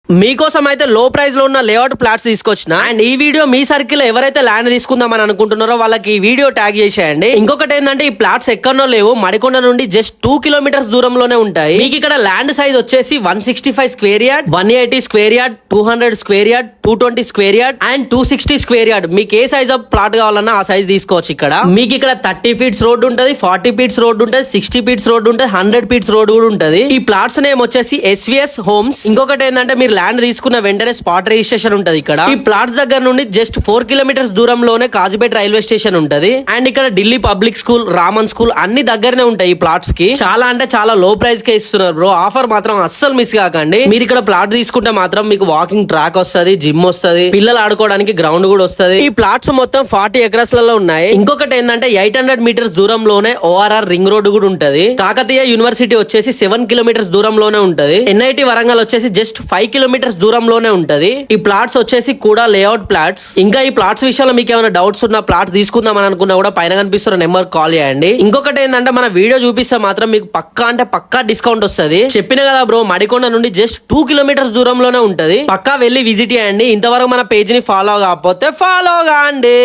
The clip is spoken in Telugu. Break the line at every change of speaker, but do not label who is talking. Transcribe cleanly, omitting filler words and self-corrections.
మీకోసం అయితే లో ప్రైస్ లో ఉన్న లేఅవుట్ ప్లాట్స్ తీసుకొచ్చిన. అండ్ ఈ వీడియో మీ సర్కిల్ లో ఎవరైతే ల్యాండ్ తీసుకుందామని అనుకుంటున్నారో వాళ్ళకి ఈ వీడియో ట్యాగ్ చేసేయండి. ఇంకొకటి ఏంటంటే ఈ ప్లాట్స్ ఎక్కడో లేవు, మడికొండ నుండి జస్ట్ 2 కిలోమీటర్స్ దూరంలోనే ఉంటాయి. మీకు ఇక్కడ ల్యాండ్ సైజ్ వచ్చేసి 165 square yard, 180 square yard, 200 square yard, 220 square yard and 260 square yard. మీకు ఏ సైజ్ ఆఫ్ ప్లాట్ కావాలన్నా ఆ సైజ్ తీసుకోవచ్చు. ఇక్కడ మీకు ఇక్కడ 30 ఫీట్స్ రోడ్ ఉంటది, 40 ఫీట్స్ రోడ్ ఉంటది, 60 ఫీట్స్ రోడ్ ఉంటది, 100 ఫీట్స్ రోడ్ కూడా ఉంటది. ఈ ప్లాట్స్ నేమ్ వచ్చేసి SVS హోమ్స్. ఇంకొకటి ఏంటంటే మీరు ల్యాండ్ తీసుకున్న వెంటనే స్పాట్ రిజిస్ట్రేషన్ ఉంటది. ఇక్కడ ఈ ప్లాట్స్ దగ్గర నుండి జస్ట్ 4 కిలోమీటర్స్ దూరంలోనే కాజీపేట రైల్వే స్టేషన్ ఉంటది. అండ్ ఇక్కడ Delhi public school, Raman school అన్ని దగ్గరనే ఉంటాయి. ఈ ప్లాట్స్ కి చాలా అంటే చాలా లో ప్రైస్ కే ఇస్తున్నారు బ్రో. ఆఫర్ మాత్రం అస్సలు మిస్ కాకండి. మీరు ఇక్కడ ప్లాట్ తీసుకుంటే మాత్రం మీకు వాకింగ్ ట్రాక్ వస్తది, జిమ్ వస్తది, పిల్లలు ఆడుకోవడానికి గ్రౌండ్ కూడా వస్తది. ఈ ప్లాట్స్ మొత్తం 40 ఎకరాస్ లలో ఉన్నాయి. ఇంకొకటి ఏంటంటే 800 మీటర్స్ దూరంలోనే ORR రింగ్ రోడ్ కూడా ఉంటది. కాకతీయ యూనివర్సిటీ వచ్చేసి 7 కిలోమీటర్స్ దూరంలోనే ఉంటది. NIT వరంగల్ వచ్చేసి జస్ట్ 5 కిలోమీటర్స్ దూరంలోనే ఉంటది. ఈ ప్లాట్స్ వచ్చేసి కూడా లేఅవుట్ ప్లాట్స్. ఇంకా ఈ ప్లాట్స్ విషయంలో మీకు ఏమైనా డౌట్స్ ఉన్నా, ప్లాట్ తీసుకుందామని అనుకున్నా కూడా పైన కనిపిస్తున్న నెంబర్ కాల్ చేయండి. ఇంకొకటి ఏంటంటే మన వీడియో చూపిస్తే మాత్రం మీకు పక్కా అంటే పక్కా డిస్కౌంట్ వస్తుంది. చెప్పిన కదా బ్రో, మడికొండ నుండి జస్ట్ 2 కిలోమీటర్స్ దూరంలోనే ఉంటది. పక్కా వెళ్ళి విజిట్ చేయండి. ఇంతవరకు మన పేజ్ ని ఫాలో కాకపోతే ఫాలో కాండి.